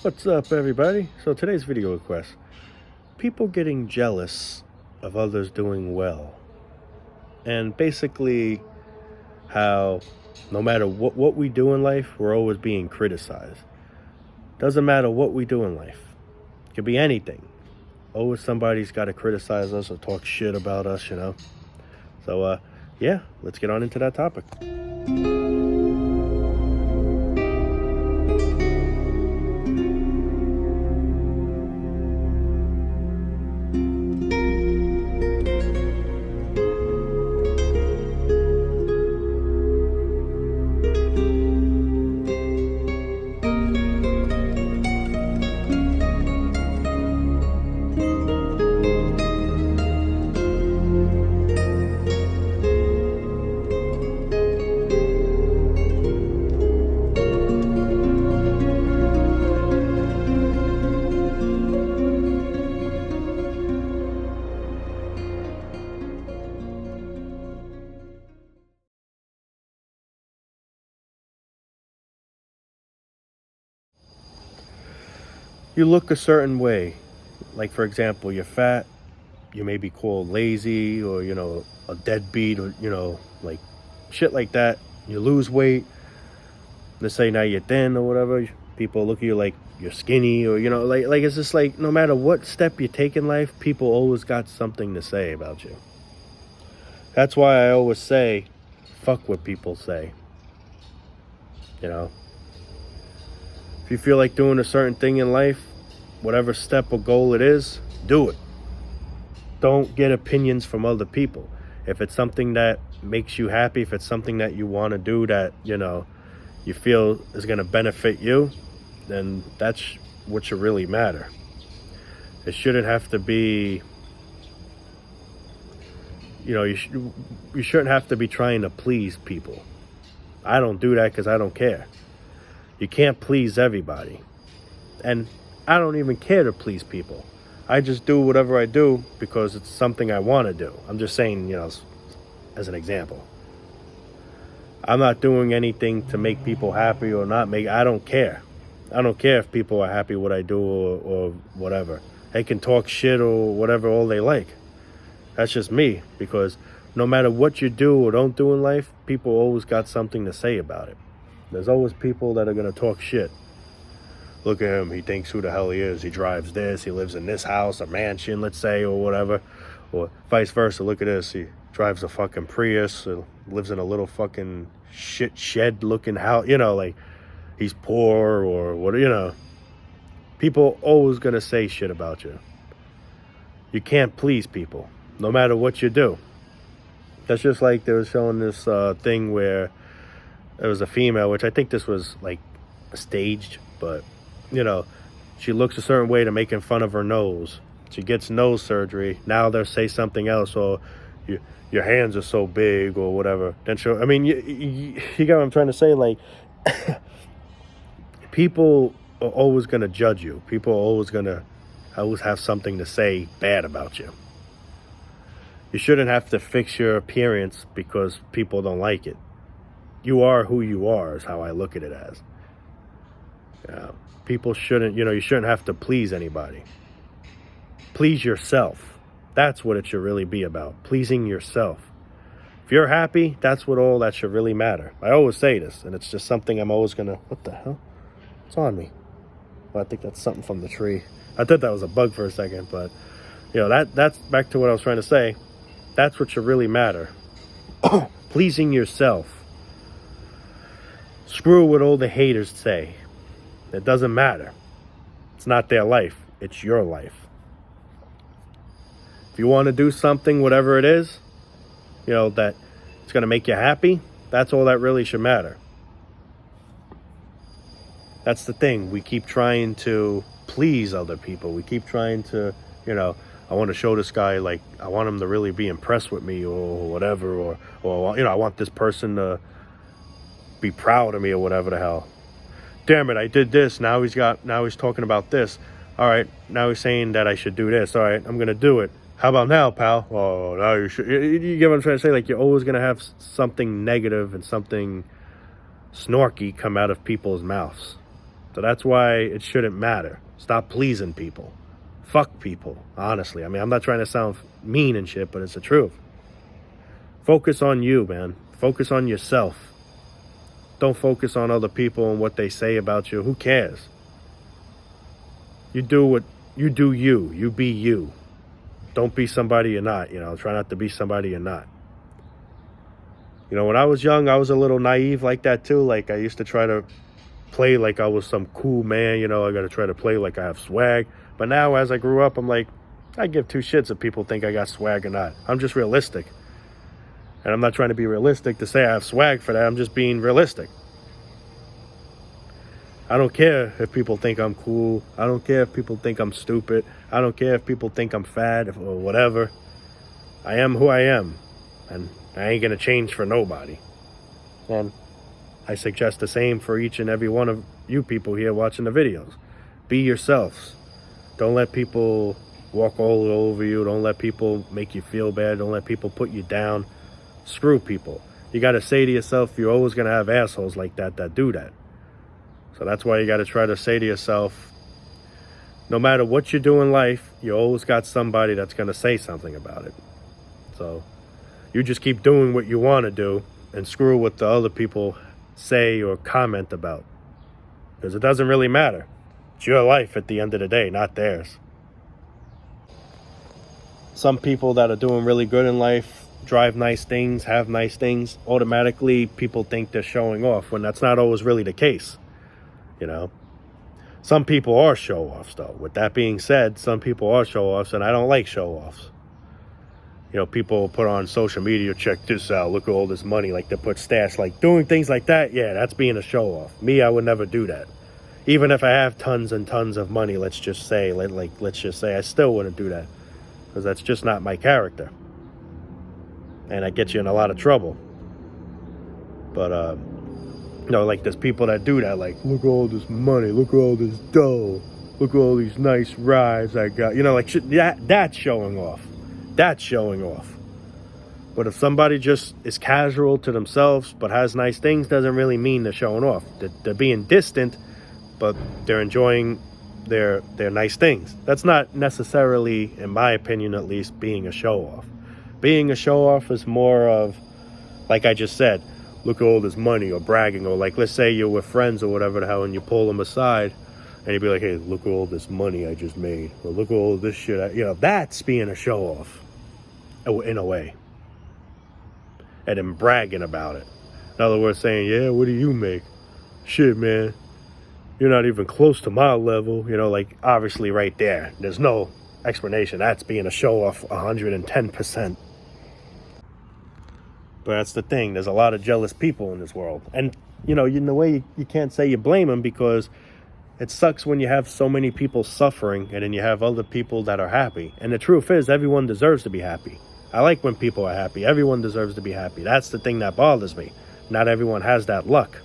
What's up, everybody? So today's video request: people getting jealous of others doing well, and basically how no matter what we do in life, we're always being criticized. Doesn't matter what we do in life; it could be anything. Always somebody's got to criticize us or talk shit about us. So, yeah, let's get on into that topic. You look a certain way, like for example, you're fat. You may be called lazy or a deadbeat or like shit like that. You lose weight, let's say now you're thin or whatever, people look at you like you're skinny or like it's just like no matter what step you take in life, people always got something to say about you. That's why I always say fuck what people say. you know if you feel like doing a certain thing in life, whatever step or goal it is, do it. Don't get opinions from other people. If it's something that makes you happy, if it's something that you want to do that you feel is going to benefit you, then that's what should really matter. It shouldn't have to be, you shouldn't have to be trying to please people. I don't do that because I don't care. You can't please everybody. And I don't even care to please people. I just do whatever I do because it's something I want to do. I'm just saying, as an example. I'm not doing anything to make people happy or not make. I don't care. I don't care if people are happy what I do or whatever. They can talk shit or whatever all they like. That's just me, because no matter what you do or don't do in life, people always got something to say about it. There's always people that are going to talk shit. Look at him, he thinks who the hell he is. He drives this, he lives in this house, a mansion, let's say, or whatever. Or vice versa, look at this, he drives a fucking Prius, lives in a little fucking shit shed looking house, like he's poor or what. People always gonna say shit about you. You can't please people, no matter what you do. That's just like they were showing this thing where there was a female, which I think this was like staged, but she looks a certain way to making fun of her nose. She gets nose surgery. Now they'll say something else, or your hands are so big or whatever. Then you get what I'm trying to say? Like, people are always going to judge you. People are always have something to say bad about you. You shouldn't have to fix your appearance because people don't like it. You are who you are is how I look at it as. People shouldn't, you shouldn't have to please anybody. Please yourself. That's what it should really be about. Pleasing yourself. If you're happy, that's what all that should really matter. I always say this, and it's just something I'm always gonna, what the hell? What's on me? Well, I think that's something from the tree. I thought that was a bug for a second, but that's back to what I was trying to say. That's what should really matter. Pleasing yourself. Screw what all the haters say. It doesn't matter. It's not their life. It's your life. If you want to do something, whatever it is, that it's going to make you happy, that's all that really should matter. That's the thing. We keep trying to please other people. We keep trying to, I want to show this guy, like, I want him to really be impressed with me or whatever, or I want this person to be proud of me or whatever the hell. Damn it, I did this. Now he's talking about this. All right, now he's saying that I should do this. All right, I'm going to do it. How about now, pal? Oh, now you should. You get what I'm trying to say? Like, you're always going to have something negative and something snarky come out of people's mouths. So that's why it shouldn't matter. Stop pleasing people. Fuck people, honestly. I mean, I'm not trying to sound mean and shit, but it's the truth. Focus on you, man. Focus on yourself. Don't focus on other people and what they say about you. Who cares? You do what you do, you be you. Don't be somebody you're not, try not to be somebody you're not. When I was young, I was a little naive like that too. Like I used to try to play like I was some cool man, I got to try to play like I have swag. But now as I grew up, I'm like, I give two shits if people think I got swag or not. I'm just realistic. And I'm not trying to be realistic to say I have swag for that. I'm just being realistic. I don't care if people think I'm cool. I don't care if people think I'm stupid. I don't care if people think I'm fat or whatever. I am who I am. And I ain't going to change for nobody. And I suggest the same for each and every one of you people here watching the videos. Be yourselves. Don't let people walk all over you. Don't let people make you feel bad. Don't let people put you down. Screw people. You got to say to yourself, you're always going to have assholes like that do that. So that's why you got to try to say to yourself, no matter what you do in life, you always got somebody that's going to say something about it. So you just keep doing what you want to do and screw what the other people say or comment about. Because it doesn't really matter. It's your life at the end of the day, not theirs. Some people that are doing really good in life, drive nice things, have nice things, automatically people think they're showing off when that's not always really the case. Some people are show-offs though. With that being said, some people are show-offs and I don't like show-offs. People put on social media, check this out, look at all this money, like they put stats, like doing things like that. Yeah, that's being a show-off. Me, I would never do that. Even if I have tons and tons of money, let's just say, I still wouldn't do that. Because that's just not my character. And that gets you in a lot of trouble. But, like there's people that do that, like, look at all this money, look at all this dough, look at all these nice rides I got. That's showing off. That's showing off. But if somebody just is casual to themselves but has nice things, doesn't really mean they're showing off. They're being distant, but they're enjoying their nice things. That's not necessarily, in my opinion at least, being a show-off. Being a show-off is more of, like I just said, look at all this money, or bragging, or like, let's say you're with friends or whatever the hell, and you pull them aside, and you'd be like, hey, look at all this money I just made, or look at all this shit. That's being a show-off, in a way. And then bragging about it. In other words, saying, yeah, what do you make? Shit, man. You're not even close to my level. Like, obviously right there. There's no explanation. That's being a show-off 110%. But that's the thing. There's a lot of jealous people in this world. And, in a way, you can't say you blame them, because it sucks when you have so many people suffering and then you have other people that are happy. And the truth is, everyone deserves to be happy. I like when people are happy. Everyone deserves to be happy. That's the thing that bothers me. Not everyone has that luck.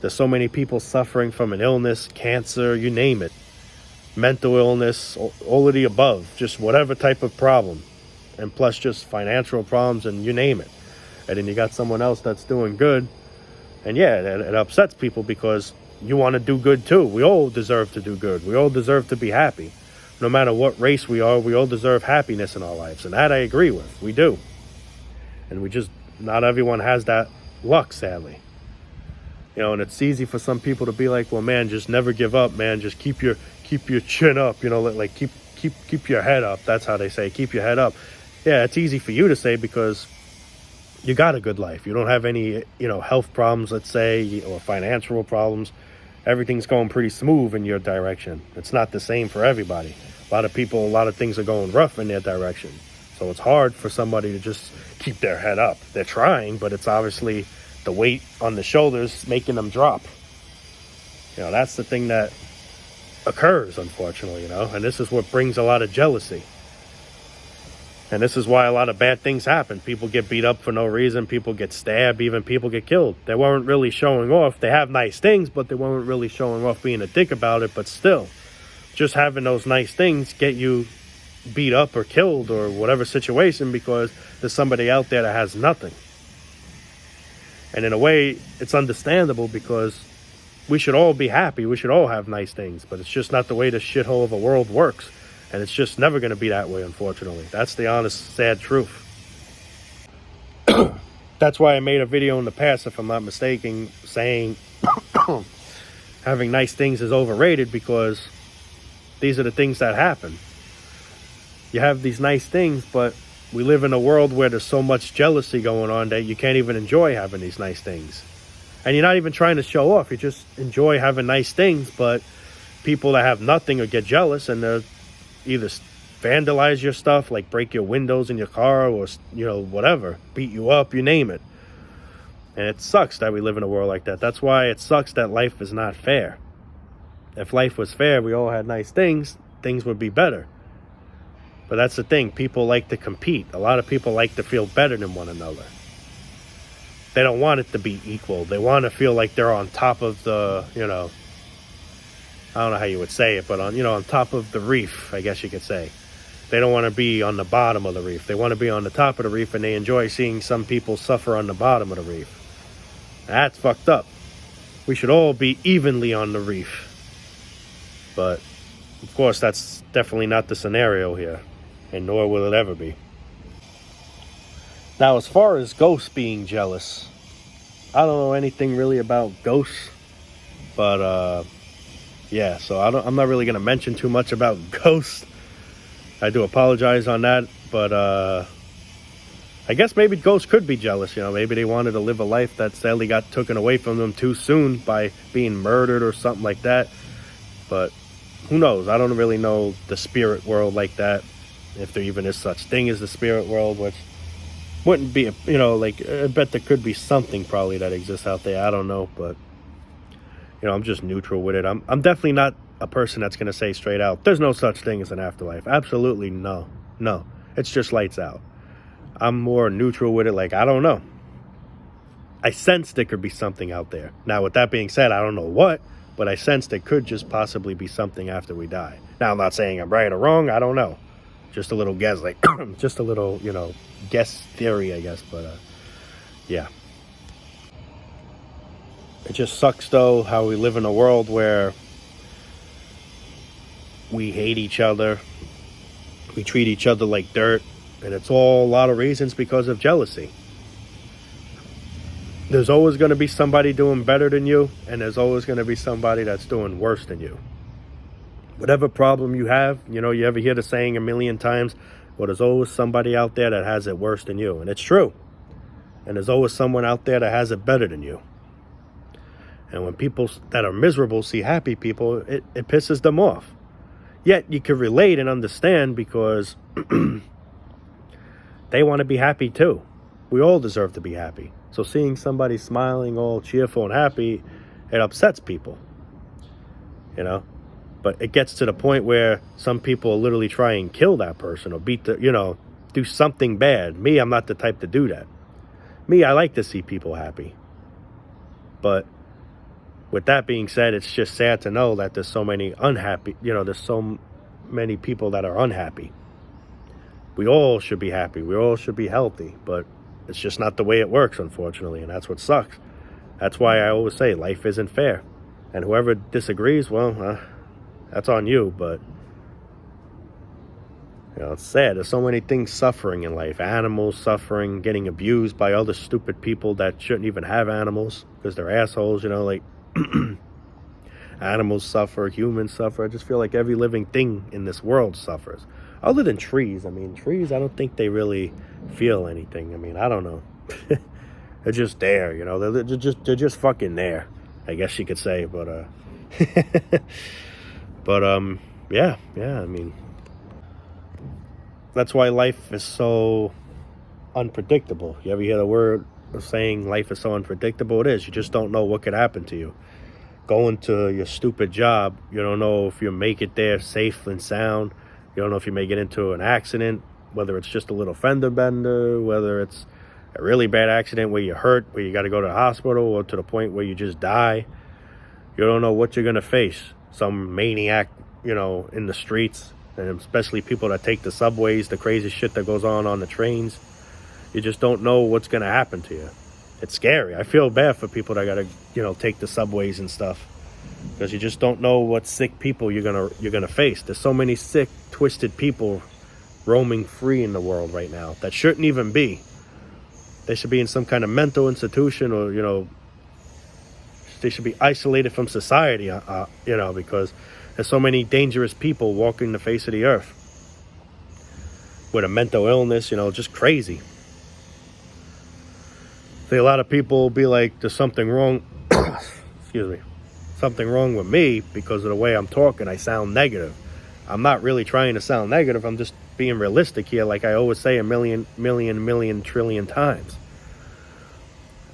There's so many people suffering from an illness, cancer, you name it. Mental illness, all of the above. Just whatever type of problem. And plus just financial problems, and you name it. And then you got someone else that's doing good. And yeah, it upsets people, because you want to do good too. We all deserve to do good. We all deserve to be happy. No matter what race we are, we all deserve happiness in our lives. And that I agree with. We do. And not everyone has that luck, sadly. And it's easy for some people to be like, well, man, just never give up, man. Just keep your chin up, like keep your head up. That's how they say, keep your head up. Yeah, it's easy for you to say, because you got a good life. You don't have any, health problems, let's say, or financial problems. Everything's going pretty smooth in your direction. It's not the same for everybody. A lot of people, a lot of things are going rough in their direction. So it's hard for somebody to just keep their head up. They're trying, but it's obviously the weight on the shoulders making them drop. That's the thing that occurs, unfortunately, and this is what brings a lot of jealousy. And this is why a lot of bad things happen. People get beat up for no reason. People get stabbed. Even people get killed. They weren't really showing off. They have nice things, but they weren't really showing off, being a dick about it. But still, just having those nice things get you beat up or killed or whatever situation, because there's somebody out there that has nothing. And in a way, it's understandable, because we should all be happy. We should all have nice things, but it's just not the way this shithole of a world works. And it's just never going to be that way, unfortunately. That's the honest, sad truth. That's why I made a video in the past, if I'm not mistaken, saying having nice things is overrated, because these are the things that happen. You have these nice things, but we live in a world where there's so much jealousy going on that you can't even enjoy having these nice things. And you're not even trying to show off. You just enjoy having nice things, but people that have nothing or get jealous, and they're either vandalize your stuff, like break your windows in your car, or, you know, whatever, beat you up, you name it. And it sucks that we live in a world like that. That's why it sucks that life is not fair. If life was fair, we all had nice things, things would be better. But that's the thing. People like to compete. A lot of people like to feel better than one another. They don't want it to be equal. They want to feel like they're on top of the, you know, I don't know how you would say it, but on, you know, on top of the reef, I guess you could say. They don't want to be on the bottom of the reef. They want to be on the top of the reef, and they enjoy seeing some people suffer on the bottom of the reef. That's fucked up. We should all be evenly on the reef. But, of course, that's definitely not the scenario here, and nor will it ever be. Now, as far as ghosts being jealous, I don't know anything really about ghosts, but, yeah, so I'm not really going to mention too much about ghosts. I do apologize on that, but I guess maybe ghosts could be jealous. You know, maybe they wanted to live a life that sadly got taken away from them too soon by being murdered or something like that. But who knows? I don't really know the spirit world like that, if there even is such thing as the spirit world, which wouldn't be, you know, like, I bet there could be something probably that exists out there. I don't know, but, you know, I'm just neutral with it. I'm definitely not a person that's going to say straight out, there's no such thing as an afterlife. Absolutely no. It's just lights out. I'm more neutral with it. Like, I don't know. I sense there could be something out there. Now, with that being said, I don't know what, but I sense there could just possibly be something after we die. Now, I'm not saying I'm right or wrong. I don't know. Just a little guess, like, just a little, you know, guess theory, I guess. But, yeah. It just sucks, though, how we live in a world where we hate each other. We treat each other like dirt. And it's all a lot of reasons because of jealousy. There's always going to be somebody doing better than you, and there's always going to be somebody that's doing worse than you. Whatever problem you have, you know, you ever hear the saying a million times, well, there's always somebody out there that has it worse than you. And it's true. And there's always someone out there that has it better than you. And when people that are miserable see happy people, it pisses them off. Yet you can relate and understand, because they want to be happy too. We all deserve to be happy. So seeing somebody smiling, all cheerful and happy, it upsets people. You know? But it gets to the point where some people literally try and kill that person or beat the, you know, do something bad. Me, I'm not the type to do that. Me, I like to see people happy. But with that being said, it's just sad to know that there's so many unhappy, you know, there's so many people that are unhappy. We all should be happy. We all should be healthy, but it's just not the way it works, unfortunately, and that's what sucks. That's why I always say life isn't fair. And whoever disagrees, well, that's on you, but, you know, it's sad. There's so many things suffering in life. Animals suffering, getting abused by other stupid people that shouldn't even have animals because they're assholes, you know, like, animals suffer, humans suffer. I just feel like every living thing in this world suffers. Other than trees. I mean, trees, I don't think they really feel anything. I mean, I don't know. They're just there, you know. They're just fucking there, I guess you could say. But, yeah, I mean, that's why life is so unpredictable. You ever hear the word saying life is so unpredictable? It is. You just don't know what could happen to you. Going to your stupid job, you don't know if you'll make it there safe and sound. You don't know if you may get into an accident, whether it's just a little fender bender, whether it's a really bad accident where you're hurt, where you got to go to the hospital, or to the point where you just die. You don't know what you're going to face. Some maniac, you know, in the streets, and especially people that take the subways, the crazy shit that goes on the trains. You just don't know what's going to happen to you. It's scary. I feel bad for people that got to, you know, take the subways and stuff. because you just don't know what sick people you're gonna face. There's so many sick, twisted people roaming free in the world right now that shouldn't even be. They should be in some kind of mental institution, or they should be isolated from society. Because there's so many dangerous people walking the face of the earth with a mental illness. Just crazy. See, a lot of people will be like, "There's something wrong." Excuse me. Something wrong with me because of the way I'm talking. I sound negative. I'm not really trying to sound negative. I'm just being realistic here, like I always say a million trillion times.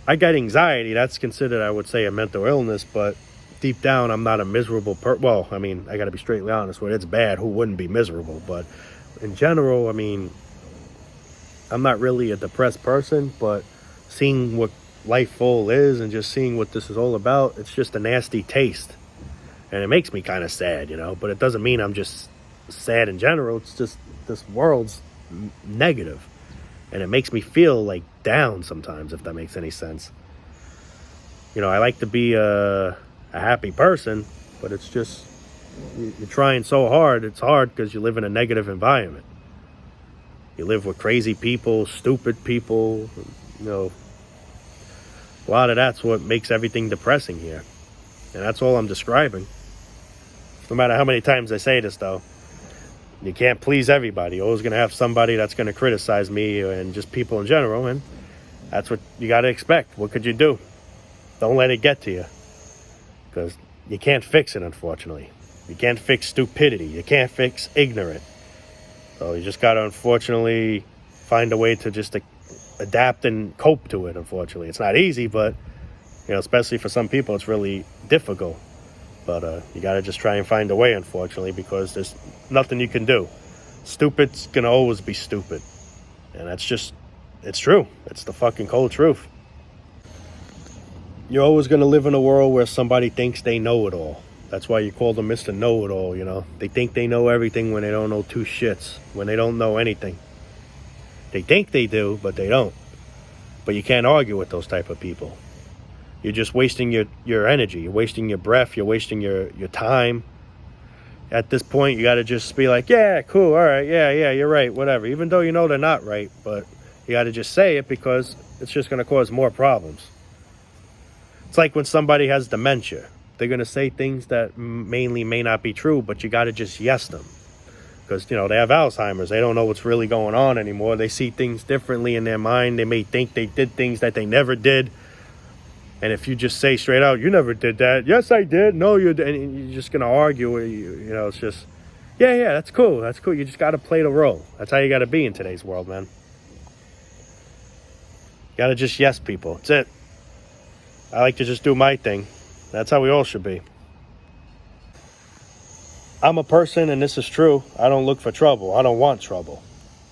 I get anxiety. That's considered, I would say, a mental illness, but deep down, I'm not a miserable well, I mean, I got to be straightly honest with it. It's bad. Who wouldn't be miserable? But in general, I mean, I'm not really a depressed person, but seeing what life full is and just seeing what this is all about, it's just a nasty taste. And it makes me kind of sad, but it doesn't mean I'm just sad in general. It's just this world's negative, and it makes me feel like down sometimes, if that makes any sense. I like to be a happy person, but it's just, you're trying so hard. It's hard because you live in a negative environment. You live with crazy people, stupid people, a lot of that's what makes everything depressing here. And that's all I'm describing. No matter how many times I say this, though, you can't please everybody. You're always going to have somebody that's going to criticize me and just people in general. And that's what you got to expect. What could you do? Don't let it get to you. Because you can't fix it, unfortunately. You can't fix stupidity. You can't fix ignorant. So you just got to, unfortunately, find a way to just adapt and cope to it, unfortunately. It's not easy, but, especially for some people, it's really difficult. But you got to just try and find a way, unfortunately, because there's nothing you can do. Stupid's going to always be stupid. And that's just, it's true. It's the fucking cold truth. You're always going to live in a world where somebody thinks they know it all. That's why you call them Mr. Know-It-All, They think they know everything when they don't know two shits, when they don't know anything. They think they do, but they don't. But you can't argue with those type of people. You're just wasting your energy. You're wasting your breath. You're wasting your time. At this point, you got to just be like, yeah, cool, all right, yeah, you're right, whatever. Even though they're not right, but you got to just say it because it's just going to cause more problems. It's like when somebody has dementia. They're going to say things that mainly may not be true, but you got to just yes them. Because, they have Alzheimer's. They don't know what's really going on anymore. They see things differently in their mind. They may think they did things that they never did. And if you just say straight out, you never did that. Yes, I did. No, you did. And you're just going to argue. It's just, yeah, that's cool. That's cool. You just got to play the role. That's how you got to be in today's world, man. You got to just yes people. That's it. I like to just do my thing. That's how we all should be. I'm a person, and this is true. I don't look for trouble. I don't want trouble.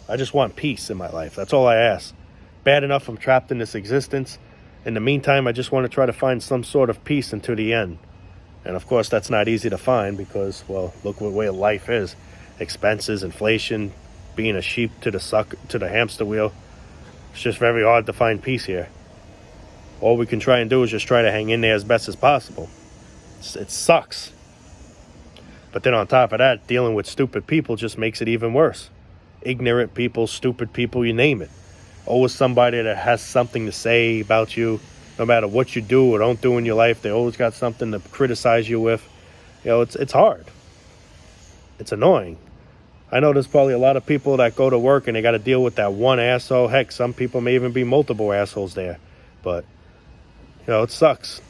I just want peace in my life. That's all I ask. Bad enough I'm trapped in this existence. In the meantime, I just want to try to find some sort of peace until the end. And of course, that's not easy to find because, well, look what way life is. Expenses, inflation, being a sheep to the hamster wheel. It's just very hard to find peace here. All we can try and do is just try to hang in there as best as possible. It sucks. But then on top of that, dealing with stupid people just makes it even worse. Ignorant people, stupid people, you name it. Always somebody that has something to say about you, no matter what you do or don't do in your life. They always got something to criticize you with. It's hard. It's annoying. I know there's probably a lot of people that go to work and they got to deal with that one asshole. Heck, some people may even be multiple assholes there. But, it sucks.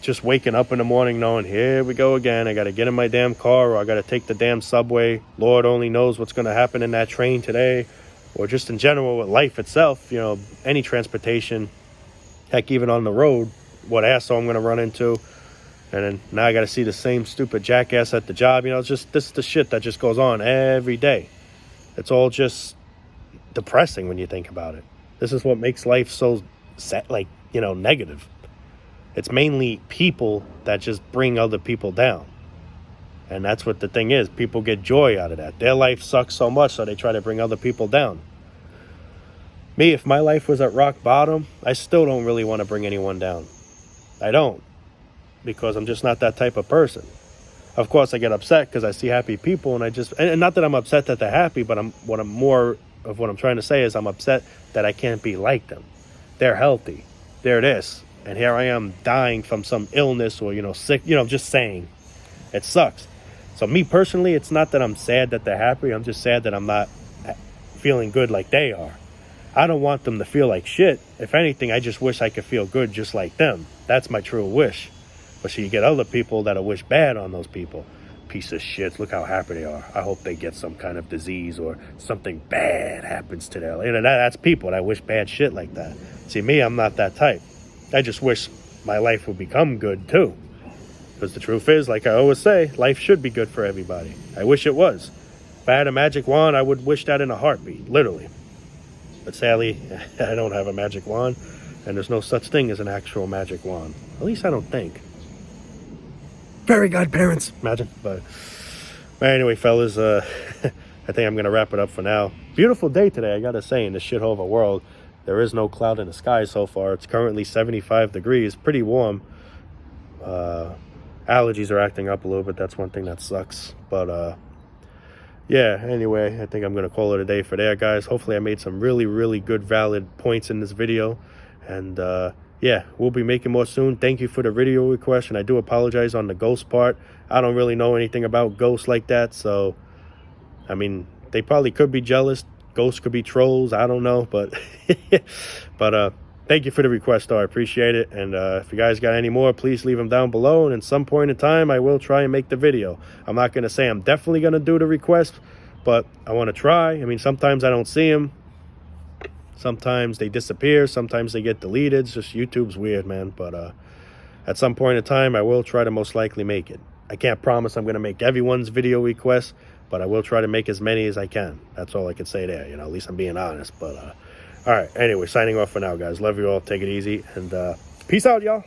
Just waking up in the morning knowing, here we go again. I got to get in my damn car, or I got to take the damn subway. Lord only knows what's going to happen in that train today. Or just in general with life itself, any transportation. Heck, even on the road, what asshole I'm going to run into. And then now I got to see the same stupid jackass at the job. It's just, this is the shit that just goes on every day. It's all just depressing when you think about it. This is what makes life so sad, negative. It's mainly people that just bring other people down. And that's what the thing is. People get joy out of that. Their life sucks so much, so they try to bring other people down. Me, if my life was at rock bottom, I still don't really want to bring anyone down. I don't. because I'm just not that type of person. Of course, I get upset because I see happy people, and not that I'm upset that they're happy, but what I'm trying to say is I'm upset that I can't be like them. They're healthy, they're this, and here I am dying from some illness or sick. Just saying, it sucks. So me personally, it's not that I'm sad that they're happy. I'm just sad that I'm not feeling good like they are. I don't want them to feel like shit. If anything, I just wish I could feel good just like them. That's my true wish. But so you get other people that'll wish bad on those people. Piece of shit, look how happy they are. I hope they get some kind of disease or something bad happens to them. That's people that wish bad shit like that. See, me, I'm not that type. I just wish my life would become good too. Because the truth is, like I always say, life should be good for everybody. I wish it was. If I had a magic wand, I would wish that in a heartbeat, literally. But sadly, I don't have a magic wand, and there's no such thing as an actual magic wand. At least I don't think. Fairy godparents, imagine. But anyway, fellas, I think I'm going to wrap it up for now. Beautiful day today, I got to say, in this shithole of a world. There is no cloud in the sky so far. It's currently 75 degrees, pretty warm. Allergies are acting up a little bit. That's one thing that sucks. But yeah, anyway, I think I'm going to call it a day for there, guys. Hopefully I made some really, really good, valid points in this video. And yeah, we'll be making more soon. Thank you for the video request. And I do apologize on the ghost part. I don't really know anything about ghosts like that. So, I mean, they probably could be jealous. Ghosts could be trolls. I don't know. But, thank you for the request, though. I appreciate it. And if you guys got any more, please leave them down below. And at some point in time, I will try and make the video. I'm not going to say I'm definitely going to do the request, but I want to try. I mean, sometimes I don't see them. Sometimes they disappear. Sometimes they get deleted. It's just YouTube's weird, man. But at some point in time, I will try to most likely make it. I can't promise I'm going to make everyone's video request, but I will try to make as many as I can. That's all I can say there. At least I'm being honest. But all right. Anyway, signing off for now, guys. Love you all. Take it easy. And peace out, y'all.